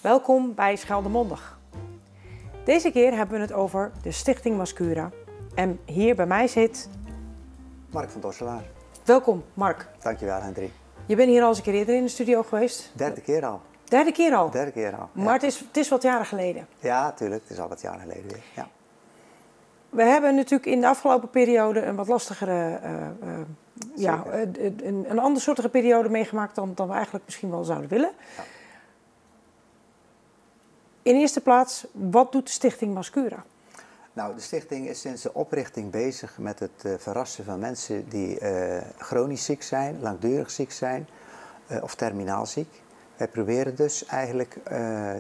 Welkom bij Scheldemondig. Deze keer hebben we het over de Stichting Mascura. En hier bij mij zit... Mark van Dorselaar. Welkom, Mark. Dankjewel, Hendrik. Je bent hier al eens een keer eerder in de studio geweest. Derde keer al. Derde keer al? Derde keer al. Maar het is wat jaren geleden. Ja, tuurlijk. Het is al wat jaren geleden weer. Ja. We hebben natuurlijk in de afgelopen periode een wat lastigere... een andersoortige periode meegemaakt dan we eigenlijk misschien wel zouden willen. Ja. In eerste plaats, wat doet de Stichting Mascura? Nou, de stichting is sinds de oprichting bezig met het verrassen van mensen die chronisch ziek zijn, langdurig ziek zijn of terminaal ziek. Wij proberen dus eigenlijk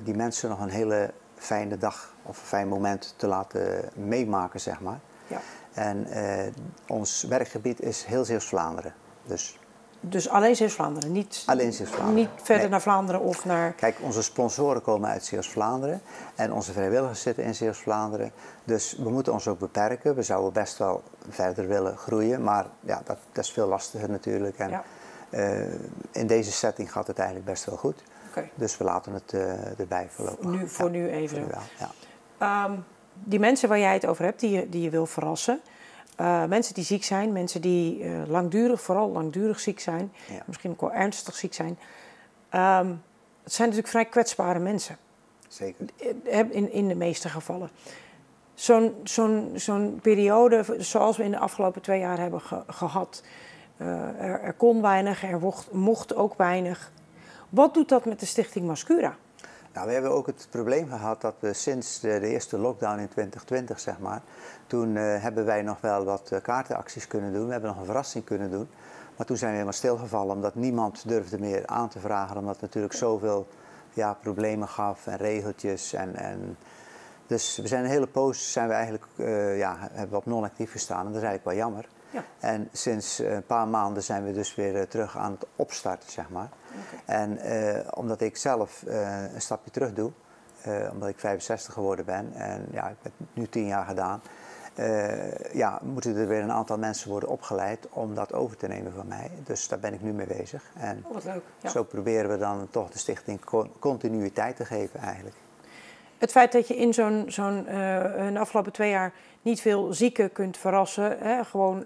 die mensen nog een hele fijne dag of een fijn moment te laten meemaken, zeg maar. Ja. En ons werkgebied is heel Zeeuws-Vlaanderen. Dus alleen Zeeuws-Vlaanderen, niet verder naar Vlaanderen of naar... Kijk, onze sponsoren komen uit Zeeuws-Vlaanderen en onze vrijwilligers zitten in Zeeuws-Vlaanderen. Dus we moeten ons ook beperken. We zouden best wel verder willen groeien, maar ja, dat is veel lastiger natuurlijk. En in deze setting gaat het eigenlijk best wel goed. Okay. Dus we laten het erbij voorlopig. Voor nu even. Voor nu wel, ja. Die mensen waar jij het over hebt, die je wil verrassen... mensen die ziek zijn, mensen die vooral langdurig ziek zijn, misschien ook wel ernstig ziek zijn. Het zijn natuurlijk vrij kwetsbare mensen. Zeker. In de meeste gevallen. Zo'n periode zoals we in de afgelopen 2 jaar hebben gehad. Er kon weinig, er mocht ook weinig. Wat doet dat met de Stichting Mascura? Nou, we hebben ook het probleem gehad dat we sinds de eerste lockdown in 2020, zeg maar, toen hebben wij nog wel wat kaartenacties kunnen doen. We hebben nog een verrassing kunnen doen. Maar toen zijn we helemaal stilgevallen omdat niemand durfde meer aan te vragen. Omdat het natuurlijk zoveel problemen gaf en regeltjes. Dus we zijn een hele poos hebben we op non-actief gestaan. En dat is eigenlijk wel jammer. Ja. En sinds een paar maanden zijn we dus weer terug aan het opstarten, zeg maar. Okay. En omdat ik zelf een stapje terug doe, omdat ik 65 geworden ben en ik heb het nu 10 jaar gedaan, moeten er weer een aantal mensen worden opgeleid om dat over te nemen van mij. Dus daar ben ik nu mee bezig. En wat leuk. Ja. Zo proberen we dan toch de stichting continuïteit te geven eigenlijk. Het feit dat je in de afgelopen 2 jaar niet veel zieken kunt verrassen, gewoon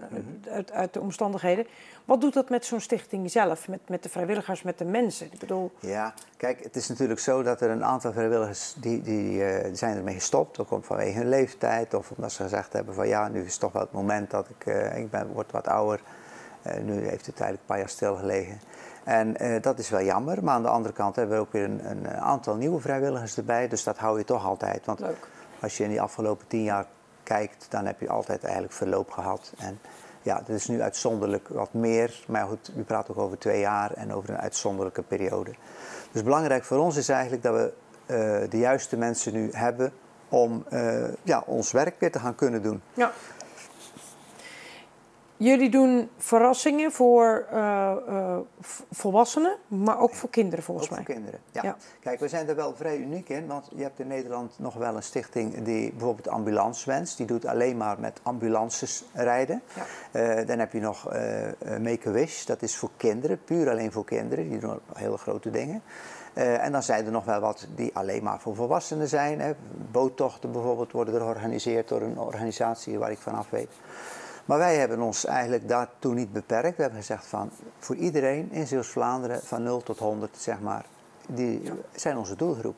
uit de omstandigheden. Wat doet dat met zo'n stichting zelf, met de vrijwilligers, met de mensen? Ik bedoel... Ja, kijk, het is natuurlijk zo dat er een aantal vrijwilligers die zijn ermee gestopt. Ook vanwege hun leeftijd of omdat ze gezegd hebben van nu is toch wel het moment dat ik word wat ouder. Nu heeft het eigenlijk een paar jaar stilgelegen. En dat is wel jammer, maar aan de andere kant hebben we ook weer een aantal nieuwe vrijwilligers erbij. Dus dat hou je toch altijd. Want als je in die afgelopen 10 jaar kijkt, dan heb je altijd eigenlijk verloop gehad. En dat is nu uitzonderlijk wat meer. Maar goed, u praat ook over 2 jaar en over een uitzonderlijke periode. Dus belangrijk voor ons is eigenlijk dat we de juiste mensen nu hebben om ons werk weer te gaan kunnen doen. Ja. Jullie doen verrassingen voor volwassenen, maar ook voor kinderen volgens mij. Ook voor kinderen, ja. Kijk, we zijn er wel vrij uniek in, want je hebt in Nederland nog wel een stichting die bijvoorbeeld ambulance wenst. Die doet alleen maar met ambulances rijden. Ja. Dan heb je nog Make-A-Wish, dat is voor kinderen, puur alleen voor kinderen. Die doen hele grote dingen. En dan zijn er nog wel wat die alleen maar voor volwassenen zijn. Hè. Boottochten bijvoorbeeld worden er georganiseerd door een organisatie waar ik vanaf weet. Maar wij hebben ons eigenlijk daartoe niet beperkt. We hebben gezegd van voor iedereen in Zeeuws-Vlaanderen van 0 tot 100, zeg maar, die zijn onze doelgroep.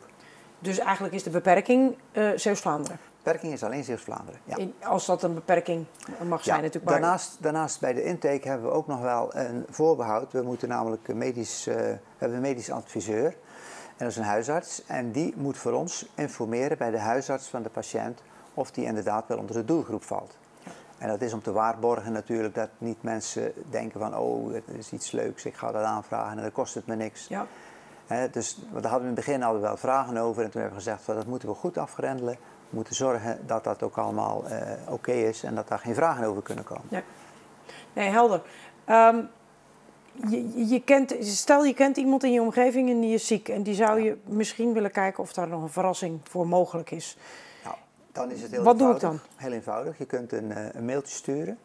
Dus eigenlijk is de beperking Zeeuws-Vlaanderen? De beperking is alleen Zeeuws-Vlaanderen, ja. Als dat een beperking mag zijn natuurlijk. Maar... Daarnaast bij de intake hebben we ook nog wel een voorbehoud. We moeten namelijk we hebben een medisch adviseur. En dat is een huisarts. En die moet voor ons informeren bij de huisarts van de patiënt of die inderdaad wel onder de doelgroep valt. En dat is om te waarborgen natuurlijk dat niet mensen denken van het is iets leuks, ik ga dat aanvragen en dan kost het me niks. Ja. Dus daar hadden we in het begin al wel vragen over en toen hebben we gezegd van dat moeten we goed afgrendelen. We moeten zorgen dat dat ook allemaal oké is en dat daar geen vragen over kunnen komen. Ja. Nee, helder. Stel je kent iemand in je omgeving en die is ziek en die zou je misschien willen kijken of daar nog een verrassing voor mogelijk is. Dan is het heel Wat eenvoudig. Doe ik dan? Heel eenvoudig. Je kunt een mailtje sturen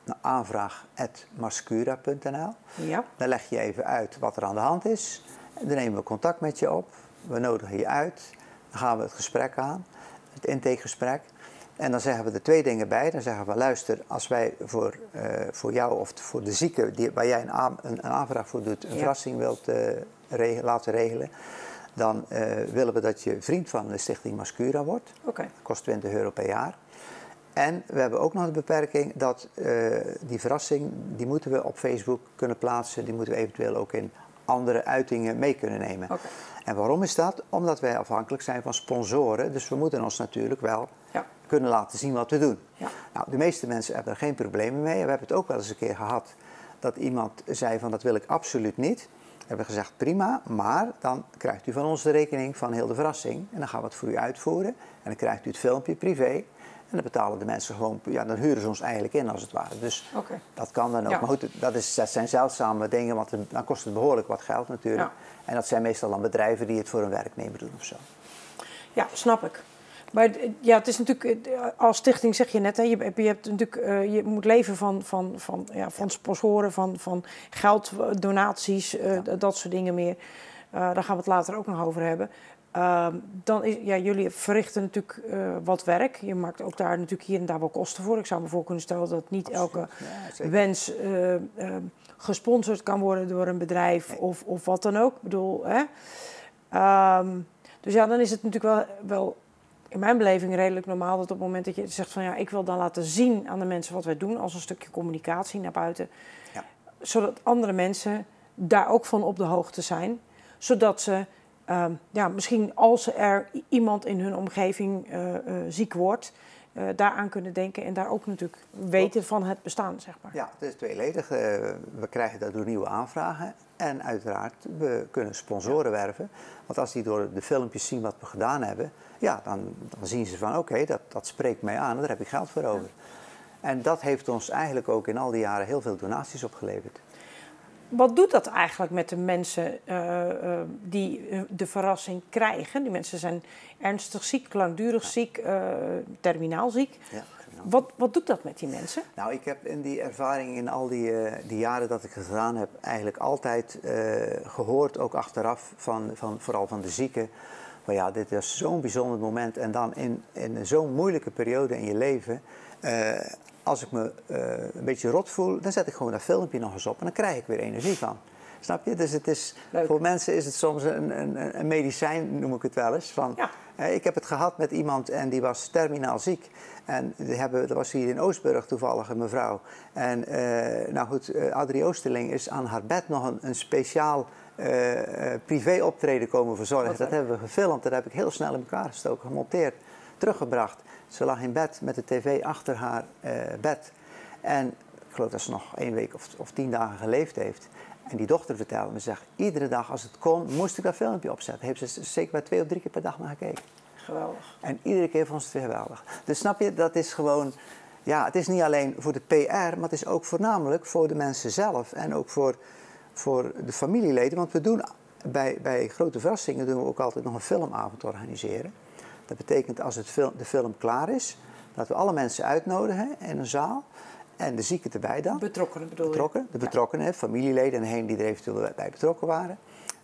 naar aanvraag@mascura.nl. Ja. Dan leg je even uit wat er aan de hand is. Dan nemen we contact met je op. we nodigen je uit. Dan gaan we het gesprek aan, het intakegesprek. En dan zeggen we er 2 dingen bij. Dan zeggen we, luister, als wij voor jou of voor de zieke waar jij een aanvraag voor doet, een verrassing wilt laten regelen, dan willen we dat je vriend van de Stichting Mascura wordt. Okay. Dat kost €20 per jaar. En we hebben ook nog de beperking dat die verrassing, die moeten we op Facebook kunnen plaatsen. Die moeten we eventueel ook in andere uitingen mee kunnen nemen. Okay. En waarom is dat? Omdat wij afhankelijk zijn van sponsoren. Dus we moeten ons natuurlijk wel kunnen laten zien wat we doen. Ja. Nou, de meeste mensen hebben er geen problemen mee. We hebben het ook wel eens een keer gehad dat iemand zei van dat wil ik absoluut niet. We hebben gezegd prima, maar dan krijgt u van ons de rekening van heel de verrassing. En dan gaan we het voor u uitvoeren. En dan krijgt u het filmpje privé. En dan betalen de mensen gewoon, ja, dan huren ze ons eigenlijk in als het ware. Dus dat kan dan ook. Ja. Maar goed, dat zijn zeldzame dingen, want dan kost het behoorlijk wat geld natuurlijk. Ja. En dat zijn meestal dan bedrijven die het voor een werknemer doen of zo. Ja, snap ik. Maar ja, het is natuurlijk, als stichting zeg je net, hè, je hebt natuurlijk, je moet leven van sponsoren, van geld, donaties, dat soort dingen meer. Daar gaan we het later ook nog over hebben. Dan is, ja, jullie verrichten natuurlijk wat werk. Je maakt ook daar natuurlijk hier en daar wel kosten voor. Ik zou me voor kunnen stellen dat niet elke wens gesponsord kan worden door een bedrijf of wat dan ook. Ik bedoel, hè? Dus ja, dan is het natuurlijk wel in mijn beleving redelijk normaal dat op het moment dat je zegt van ja, ik wil dan laten zien aan de mensen wat wij doen als een stukje communicatie naar buiten. Ja. Zodat andere mensen daar ook van op de hoogte zijn. Zodat ze misschien als er iemand in hun omgeving ziek wordt, daaraan kunnen denken en daar ook natuurlijk weten van het bestaan, zeg maar. Ja, het is tweeledig. We krijgen daardoor nieuwe aanvragen en uiteraard, we kunnen sponsoren werven. Want als die door de filmpjes zien wat we gedaan hebben, ja, dan zien ze van oké, dat spreekt mij aan en daar heb ik geld voor over. En dat heeft ons eigenlijk ook in al die jaren heel veel donaties opgeleverd. Wat doet dat eigenlijk met de mensen die de verrassing krijgen? Die mensen zijn ernstig ziek, langdurig ziek, terminaal ziek. Ja, wat doet dat met die mensen? Nou, ik heb in die ervaring in al die jaren dat ik het gedaan heb, eigenlijk altijd gehoord, ook achteraf, vooral van de zieken. Maar ja, dit is zo'n bijzonder moment. En dan in zo'n moeilijke periode in je leven, als ik me een beetje rot voel, dan zet ik gewoon dat filmpje nog eens op en dan krijg ik weer energie van. Snap je? Dus het is, voor mensen is het soms een medicijn, noem ik het wel eens. Van, ik heb het gehad met iemand en die was terminaal ziek. En er was hier in Oostburg toevallig een mevrouw. En nou goed, Adrie Oosterling is aan haar bed nog een speciaal privé-optreden komen verzorgen. Dat hebben we gefilmd, dat heb ik heel snel in elkaar gestoken, gemonteerd, teruggebracht. Ze lag in bed met de tv achter haar bed. En ik geloof dat ze nog 1 week of 10 dagen geleefd heeft. En die dochter vertelde me, zegt, iedere dag als het kon, moest ik dat filmpje opzetten. Heeft ze zeker maar 2 of 3 keer per dag naar gekeken. Geweldig. En iedere keer vond ze het weer geweldig. Dus snap je, dat is gewoon, ja, het is niet alleen voor de PR, maar het is ook voornamelijk voor de mensen zelf. En ook voor de familieleden. Want we doen bij grote verrassingen doen we ook altijd nog een filmavond organiseren. Dat betekent als de film klaar is, dat we alle mensen uitnodigen in een zaal. En de zieken erbij dan. Betrokkenen bedoel je? De betrokkenen, familieleden en degenen die er eventueel bij betrokken waren.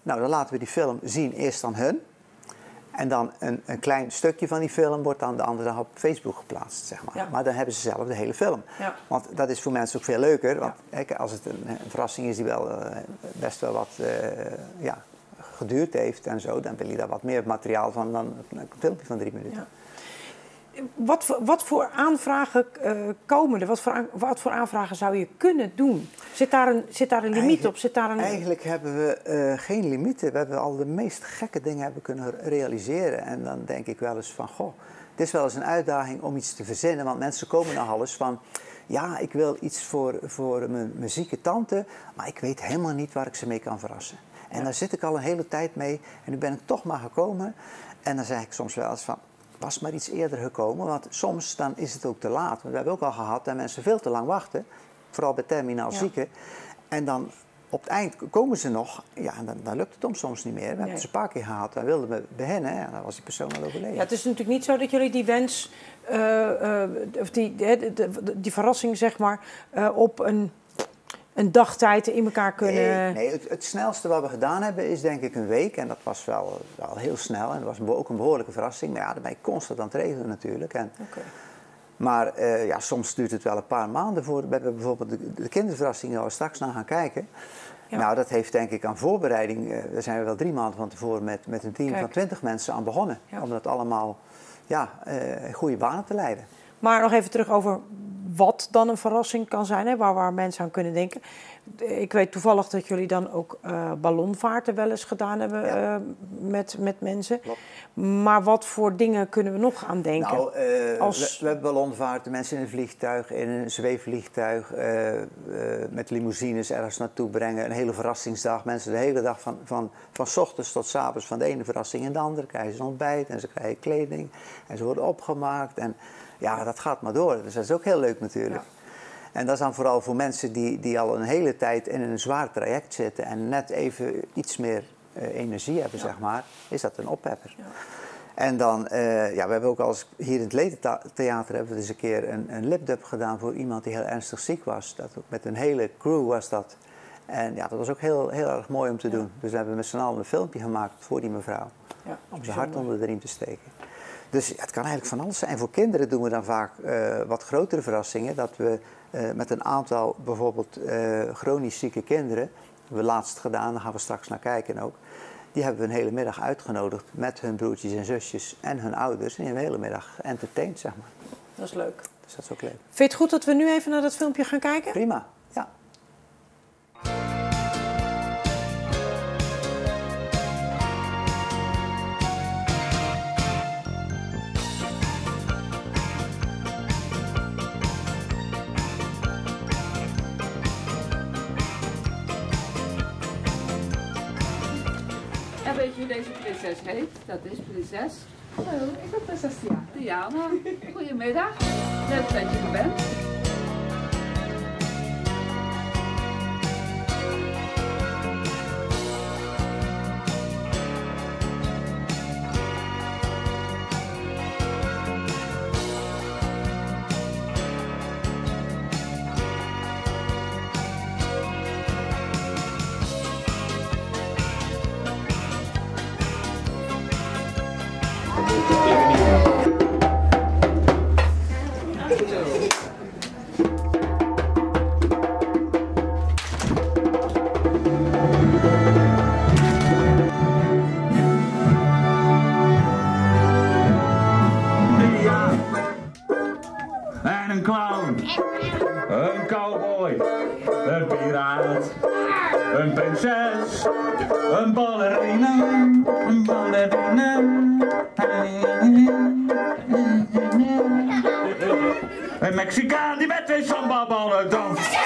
Nou, dan laten we die film zien eerst aan hun. En dan een klein stukje van die film wordt dan de andere dag op Facebook geplaatst, zeg maar. Ja. Maar dan hebben ze zelf de hele film. Ja. Want dat is voor mensen ook veel leuker. Want als het een verrassing is die wel best wel wat geduurd heeft en zo, dan wil je daar wat meer materiaal van dan een filmpje van 3 minuten. Ja. Wat voor aanvragen komen er? Wat voor aanvragen zou je kunnen doen? Zit daar een limiet op? Eigenlijk hebben we geen limieten. We hebben al de meest gekke dingen hebben kunnen realiseren. En dan denk ik wel eens van, goh, het is wel eens een uitdaging om iets te verzinnen. Want mensen komen nog alles van, ja, ik wil iets voor mijn zieke tante, maar ik weet helemaal niet waar ik ze mee kan verrassen. En daar zit ik al een hele tijd mee en nu ben ik toch maar gekomen. En dan zeg ik soms wel eens van, was maar iets eerder gekomen, want soms dan is het ook te laat. We hebben ook al gehad dat mensen veel te lang wachten, vooral bij terminaal zieken. En dan op het eind komen ze nog, ja, en dan lukt het soms niet meer. We hebben het een paar keer gehad, dan wilden we beginnen en dan was die persoon al overleden. Ja, het is natuurlijk niet zo dat jullie die wens, of die verrassing zeg maar, op een een dagtijd in elkaar kunnen... Nee, het snelste wat we gedaan hebben is denk ik een week. En dat was wel heel snel. En dat was ook een behoorlijke verrassing. Maar ja, dan ben je constant aan het regelen natuurlijk. Maar soms duurt het wel een paar maanden voor. We hebben bijvoorbeeld de kinderverrassing waar we straks naar gaan kijken. Ja. Nou, dat heeft denk ik aan voorbereiding. Daar zijn we wel 3 maanden van tevoren met een team van 20 mensen aan begonnen. Ja. Om dat allemaal goede banen te leiden. Maar nog even terug over wat dan een verrassing kan zijn, hè, waar mensen aan kunnen denken. Ik weet toevallig dat jullie dan ook ballonvaarten wel eens gedaan hebben met mensen. Klopt. Maar wat voor dingen kunnen we nog aan denken? Nou, we hebben ballonvaarten, mensen in een vliegtuig, in een zweefvliegtuig, met limousines ergens naartoe brengen. Een hele verrassingsdag. Mensen de hele dag van 's ochtends tot 's avonds van de ene verrassing in de andere. Krijgen ze een ontbijt en ze krijgen kleding en ze worden opgemaakt. En ja, dat gaat maar door. Dus dat is ook heel leuk natuurlijk. Ja. En dat is dan vooral voor mensen die al een hele tijd in een zwaar traject zitten en net even iets meer energie hebben, zeg maar, is dat een oppepper. Ja. En dan, we hebben ook hier in het Ledentheater hebben we eens een keer een lipdub gedaan voor iemand die heel ernstig ziek was. Dat ook met een hele crew was dat. En ja, dat was ook heel erg mooi om te doen. Dus we hebben met z'n allen een filmpje gemaakt voor die mevrouw. Ja, om zijn hart onder de riem te steken. Dus het kan eigenlijk van alles zijn. En voor kinderen doen we dan vaak wat grotere verrassingen. Dat we met een aantal bijvoorbeeld chronisch zieke kinderen, hebben we laatst gedaan, daar gaan we straks naar kijken ook. Die hebben we een hele middag uitgenodigd met hun broertjes en zusjes en hun ouders. En die hebben een hele middag entertained, zeg maar. Dat is leuk. Dus dat is ook leuk. Vind je het goed dat we nu even naar dat filmpje gaan kijken? Prima, ja. En weet je hoe deze prinses heet? Dat is prinses. Hallo, ik ben prinses Diana. Diana, goedemiddag. Leuk dat je er bent. En een clown, een cowboy, een piraat, een prinses, een ballerina, een ballerina. Een Mexicaan die met 2 sambaballen danst.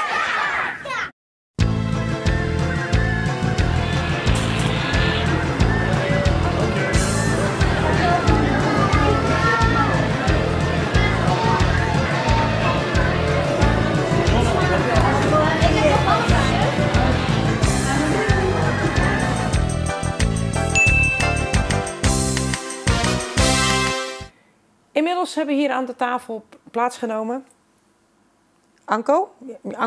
Inmiddels hebben hier aan de tafel plaatsgenomen Anko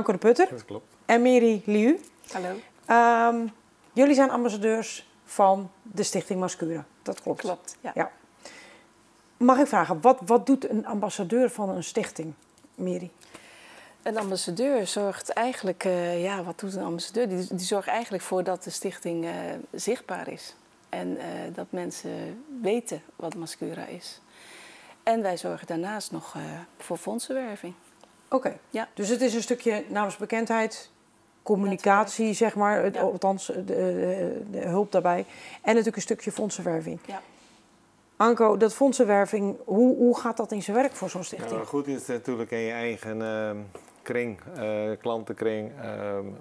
de Putter. Dat klopt. En Mary Liu. Hallo. Jullie zijn ambassadeurs van de Stichting Mascura. Dat klopt. Klopt, ja. Ja. Mag ik vragen, wat doet een ambassadeur van een stichting, Mary? Een ambassadeur zorgt eigenlijk, wat doet een ambassadeur? Die zorgt eigenlijk voor dat de stichting zichtbaar is. En dat mensen weten wat Mascura is. En wij zorgen daarnaast nog voor fondsenwerving. Oké. Ja. Dus het is een stukje naamsbekendheid, communicatie, zeg maar, althans de hulp daarbij. En natuurlijk een stukje fondsenwerving. Ja. Anko, dat fondsenwerving, hoe gaat dat in zijn werk voor zo'n stichting? Nou, goed is natuurlijk in je eigen kring, klantenkring.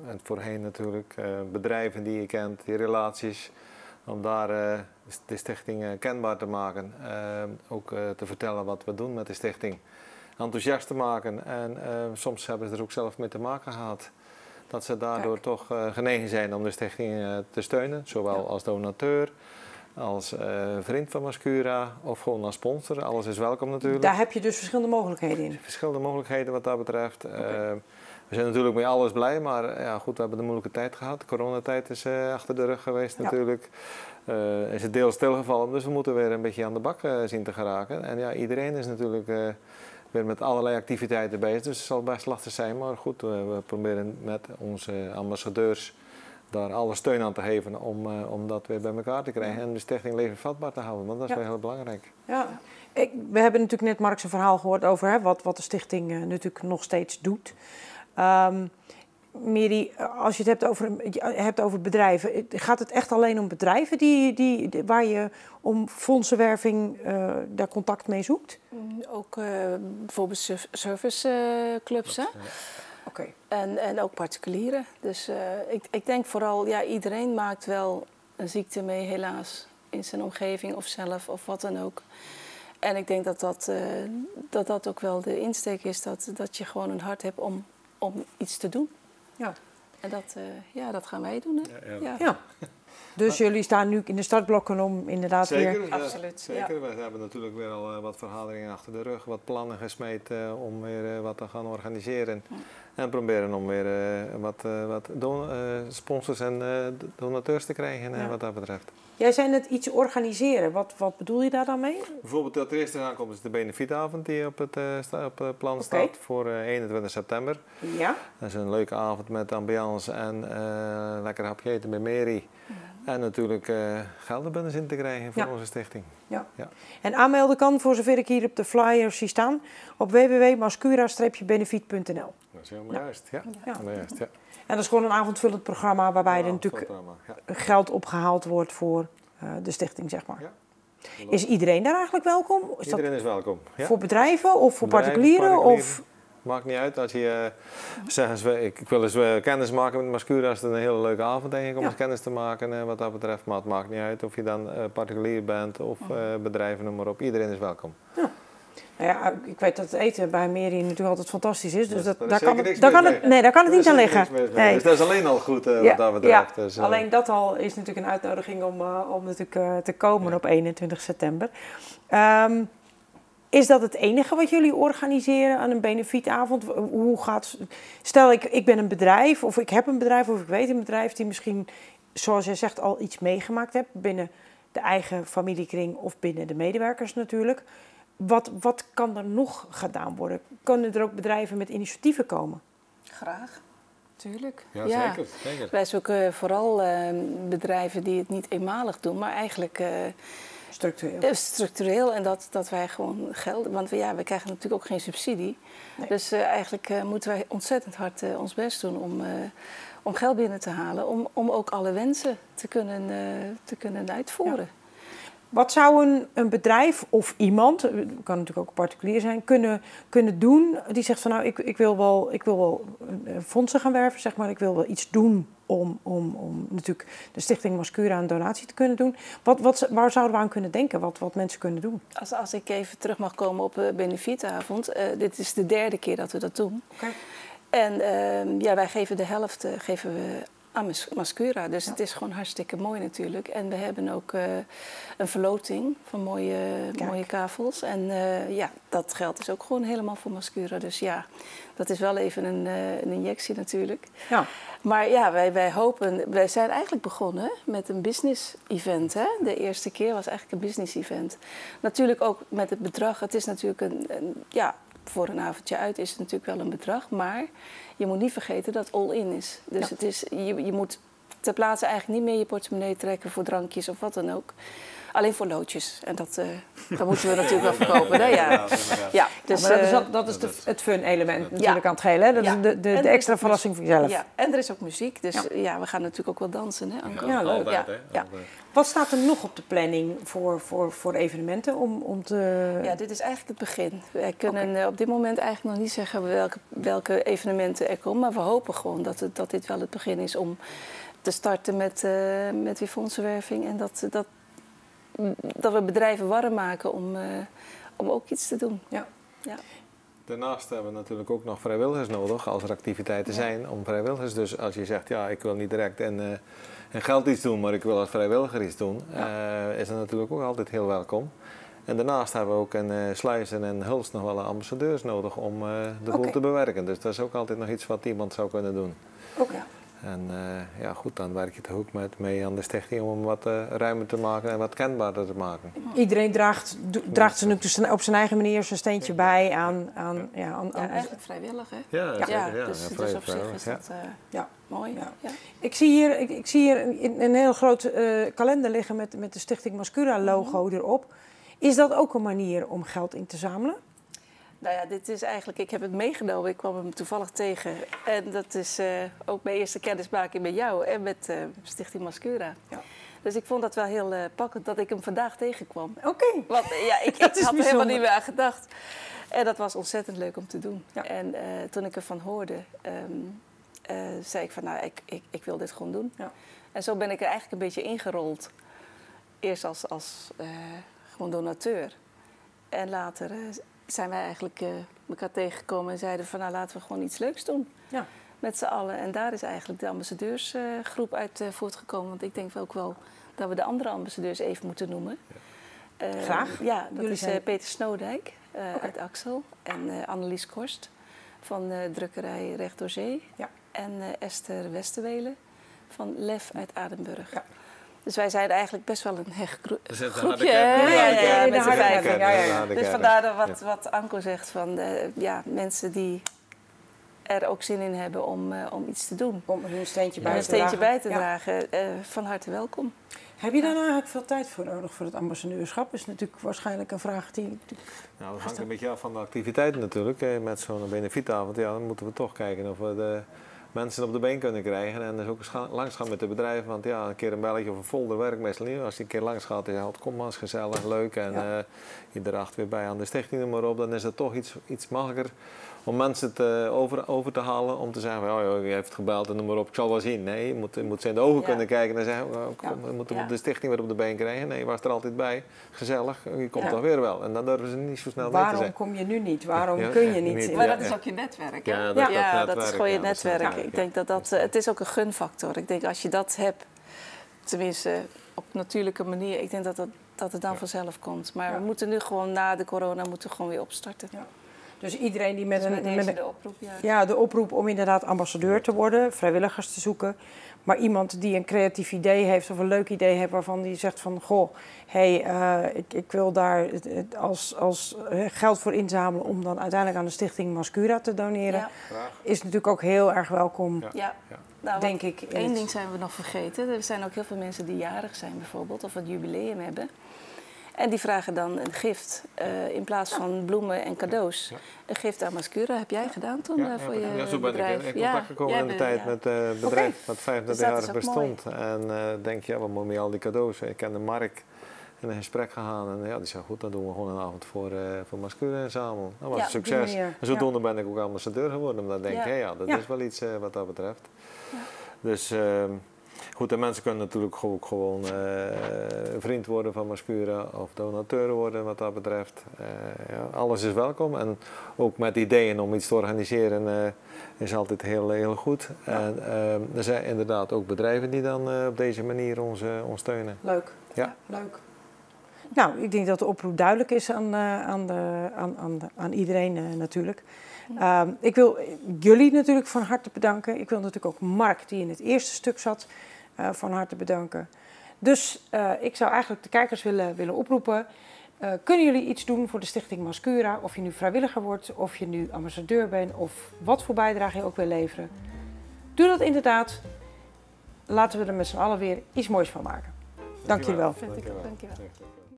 En voorheen natuurlijk bedrijven die je kent, die relaties. Om daar de stichting kenbaar te maken. Ook te vertellen wat we doen met de stichting. Enthousiast te maken. En soms hebben ze er ook zelf mee te maken gehad. Dat ze daardoor toch genegen zijn om de stichting te steunen. Zowel als donateur, als vriend van Mascura of gewoon als sponsor. Alles is welkom natuurlijk. Daar heb je dus verschillende mogelijkheden in? Verschillende mogelijkheden wat dat betreft. We zijn natuurlijk met alles blij, maar ja, goed, we hebben een moeilijke tijd gehad. De coronatijd is achter de rug geweest natuurlijk. Is het deels stilgevallen, dus we moeten weer een beetje aan de bak zien te geraken. En ja, iedereen is natuurlijk weer met allerlei activiteiten bezig, dus het zal best lastig zijn. Maar goed, we proberen met onze ambassadeurs daar alle steun aan te geven om dat weer bij elkaar te krijgen. En de stichting levensvatbaar te houden, want dat is wel heel belangrijk. Ja. We hebben natuurlijk net Mark zijn verhaal gehoord over wat de stichting natuurlijk nog steeds doet. Mary, als je het hebt over bedrijven, gaat het echt alleen om bedrijven waar je om fondsenwerving daar contact mee zoekt? Ook bijvoorbeeld serviceclubs, hè? Oké. En ook particulieren. Dus ik denk vooral, ja, iedereen maakt wel een ziekte mee, helaas, in zijn omgeving of zelf of wat dan ook. En ik denk dat ook wel de insteek is, dat je gewoon een hart hebt om iets te doen. Ja. En dat gaan wij doen, hè? Ja. Dus jullie staan nu in de startblokken om inderdaad Zeker, weer... Absoluut. Zeker, ja. We hebben natuurlijk weer al wat vergaderingen achter de rug, wat plannen gesmeed om weer wat te gaan organiseren. En proberen om weer wat sponsors en donateurs te krijgen wat dat betreft. Jij zei net iets organiseren. Wat bedoel je daar dan mee? Bijvoorbeeld dat er eerst aankomt is de benefietavond die op het plan staat voor 21 september. Ja. Dat is een leuke avond met ambiance en lekker hapje eten bij Mary. En natuurlijk geldenbundels in te krijgen voor onze stichting. Ja. En aanmelden kan, voor zover ik hier op de flyers zie staan, op www.mascura-benefiet.nl. Dat is helemaal juist. Ja. En dat is gewoon een avondvullend programma waarbij er natuurlijk geld opgehaald wordt voor de stichting, zeg maar. Ja. Is iedereen daar eigenlijk welkom? Iedereen is welkom. Ja. Voor bedrijven of voor particulieren? Of... Maakt niet uit. Als je zegt, ik wil eens kennis maken met Mascura, is het een hele leuke avond denk ik om eens kennis te maken wat dat betreft. Maar het maakt niet uit of je dan particulier bent of bedrijven, noem maar op. Iedereen is welkom. Ja. Nou ja, ik weet dat het eten bij Mary natuurlijk altijd fantastisch is, dus daar kan het niet aan liggen. Nee. Dus dat is alleen al goed wat dat betreft. Ja. Dus, alleen dat al is natuurlijk een uitnodiging om natuurlijk te komen op 21 september. Is dat het enige wat jullie organiseren aan een benefietavond? Stel ik ben een bedrijf of ik heb een bedrijf of ik weet een bedrijf die misschien, zoals jij zegt, al iets meegemaakt hebt binnen de eigen familiekring of binnen de medewerkers natuurlijk. Wat kan er nog gedaan worden? Kunnen er ook bedrijven met initiatieven komen? Graag, tuurlijk. Ja, zeker. Wij zoeken vooral bedrijven die het niet eenmalig doen, maar eigenlijk structureel. En dat wij gewoon geld... Want we krijgen natuurlijk ook geen subsidie. Nee. Dus eigenlijk moeten wij ontzettend hard ons best doen om geld binnen te halen. Om ook alle wensen te kunnen uitvoeren. Ja. Wat zou een bedrijf of iemand, het kan natuurlijk ook een particulier zijn, kunnen doen die zegt van nou, ik wil wel fondsen gaan werven, zeg maar. Ik wil wel iets doen om natuurlijk de Stichting Mascura een donatie te kunnen doen. Waar zouden we aan kunnen denken, wat mensen kunnen doen? Als ik even terug mag komen op de benefietavond. Dit is de 3e keer dat we dat doen. Okay. En wij geven de helft aan Mascura. Dus het is gewoon hartstikke mooi natuurlijk. En we hebben ook een verloting van mooie kavels. En dat geld is ook gewoon helemaal voor Mascura. Dus ja, dat is wel even een injectie natuurlijk. Ja. Maar ja, wij hopen... Wij zijn eigenlijk begonnen met een business event. Hè? De eerste keer was eigenlijk een business event. Natuurlijk ook met het bedrag. Het is natuurlijk voor een avondje uit is het natuurlijk wel een bedrag. Maar je moet niet vergeten dat het all-in is. Dus het is, je moet ter plaatse eigenlijk niet meer je portemonnee trekken voor drankjes of wat dan ook. Alleen voor loodjes. En dat moeten we natuurlijk wel verkopen. Hè? Dus, dat is het fun element natuurlijk aan het gehele. Hè? Dat is de extra verrassing voor jezelf. Ja, en er is ook muziek. Dus we gaan natuurlijk ook wel dansen. Hè, ja, leuk. Ja. Wat staat er nog op de planning voor evenementen om te... Ja, dit is eigenlijk het begin. Wij kunnen op dit moment eigenlijk nog niet zeggen welke evenementen er komen. Maar we hopen gewoon dat dit wel het begin is om te starten met die fondsenwerving. En dat we bedrijven warm maken om ook iets te doen. Ja. Daarnaast hebben we natuurlijk ook nog vrijwilligers nodig als er activiteiten zijn om vrijwilligers. Dus als je zegt, ik wil niet direct en geld iets doen, maar ik wil als vrijwilliger iets doen, is dat natuurlijk ook altijd heel welkom. En daarnaast hebben we ook in Sluizen en Hulst nog wel ambassadeurs nodig om de boel te bewerken. Dus dat is ook altijd nog iets wat iemand zou kunnen doen. Oké. En ja, goed, dan werk je toch ook mee aan de stichting om hem wat ruimer te maken en wat kenbaarder te maken. Iedereen draagt op zijn eigen manier zijn steentje bij aan eigenlijk vrijwillig, hè? Dus op zich is dat mooi. Ja. Ja. Ik zie hier een heel groot kalender liggen met de Stichting Mascura logo erop. Is dat ook een manier om geld in te zamelen? Nou ja, dit is eigenlijk, ik heb het meegenomen, ik kwam hem toevallig tegen. En dat is ook mijn eerste kennismaking met jou en met Stichting Mascura. Ja. Dus ik vond dat wel heel pakkend dat ik hem vandaag tegenkwam. Oké. Want ja, ik had er helemaal niet meer aan gedacht. En dat was ontzettend leuk om te doen. Ja. En toen ik ervan hoorde, zei ik van nou, ik wil dit gewoon doen. Ja. En zo ben ik er eigenlijk een beetje ingerold. Eerst als gewoon donateur. En later zijn wij eigenlijk elkaar tegengekomen en zeiden van nou laten we gewoon iets leuks doen. Ja. Met z'n allen. En daar is eigenlijk de ambassadeursgroep uit voortgekomen. Want ik denk ook wel dat we de andere ambassadeurs even moeten noemen. Graag. Ja, dat is Peter Snodijk uit Axel. En Annelies Korst van drukkerij Recht door Zee. Ja. En Esther Westerwelen van Lef uit Adenburg. Ja. Dus wij zijn eigenlijk best wel een hecht groepje. Ja, met z'n vijven. Dus vandaar wat Anko zegt van mensen die er ook zin in hebben om iets te doen. Om hun steentje bij te dragen. Van harte welkom. Heb je daar nou eigenlijk veel tijd voor nodig voor het ambassadeurschap? Dat is natuurlijk waarschijnlijk een vraag die... Nou, dat hangt een beetje af van de activiteiten natuurlijk. Met zo'n benefietavond, dan moeten we toch kijken of we de mensen op de been kunnen krijgen. En dus ook langs gaan met de bedrijven. Want ja, een keer een belletje of een folder werkt meestal niet. Als je een keer langs gaat en je zegt, kom maar, is gezellig, leuk. En je draagt weer bij aan de stichting noem maar op. Dan is het toch iets makkelijker om mensen over te halen. Om te zeggen, oh, je heeft gebeld en noem maar op, ik zal wel zien. Nee, je moet ze in de ogen kunnen kijken en zeggen, we moeten de stichting weer op de been krijgen. Nee, je was er altijd bij. Gezellig, je komt toch weer wel. En dan durven ze niet zo snel mee te zeggen. Waarom kom je nu niet? Waarom kun je niet? Maar dat is ook je netwerk. Hè? Dat is gewoon je netwerk. Ik denk het is ook een gunfactor. Ik denk als je dat hebt, tenminste op natuurlijke manier, ik denk dat het dan vanzelf komt. Maar we moeten nu gewoon na de corona gewoon weer opstarten. Ja. Dus iedereen die de oproep, de oproep om inderdaad ambassadeur te worden, vrijwilligers te zoeken. Maar iemand die een creatief idee heeft of een leuk idee heeft waarvan die zegt van goh, ik wil daar als geld voor inzamelen om dan uiteindelijk aan de Stichting Mascura te doneren. Ja. Is natuurlijk ook heel erg welkom. Ja. Nou, denk ik. Eén ding zijn we nog vergeten. Er zijn ook heel veel mensen die jarig zijn bijvoorbeeld of een jubileum hebben. En die vragen dan een gift in plaats van bloemen en cadeaus. Ja. Een gift aan Mascura heb jij gedaan toen voor je bedrijf? Ja, zo ben ik in contact gekomen in de tijd met het bedrijf dat 35 jaar bestond. Mooi. En denk je, wat moet je met al die cadeaus? Ik ken de Mark in een gesprek gegaan en die zei goed, dan doen we gewoon een avond voor Mascura inzamelen. Dat was een succes. En zodoende ben ik ook ambassadeur geworden. Omdat ik denk, dat is wel iets wat dat betreft. Ja. Dus... goed, de mensen kunnen natuurlijk ook gewoon vriend worden van Mascura of donateur worden wat dat betreft. Alles is welkom en ook met ideeën om iets te organiseren is altijd heel goed. Ja. En er zijn inderdaad ook bedrijven die dan op deze manier ons steunen. Leuk. Ja, leuk. Nou, ik denk dat de oproep duidelijk is aan iedereen natuurlijk. Ik wil jullie natuurlijk van harte bedanken. Ik wil natuurlijk ook Mark, die in het eerste stuk zat, van harte bedanken. Dus ik zou eigenlijk de kijkers willen oproepen. Kunnen jullie iets doen voor de Stichting Mascura? Of je nu vrijwilliger wordt, of je nu ambassadeur bent, of wat voor bijdrage je ook wil leveren. Doe dat inderdaad. Laten we er met z'n allen weer iets moois van maken. Dank jullie wel. Dank je wel.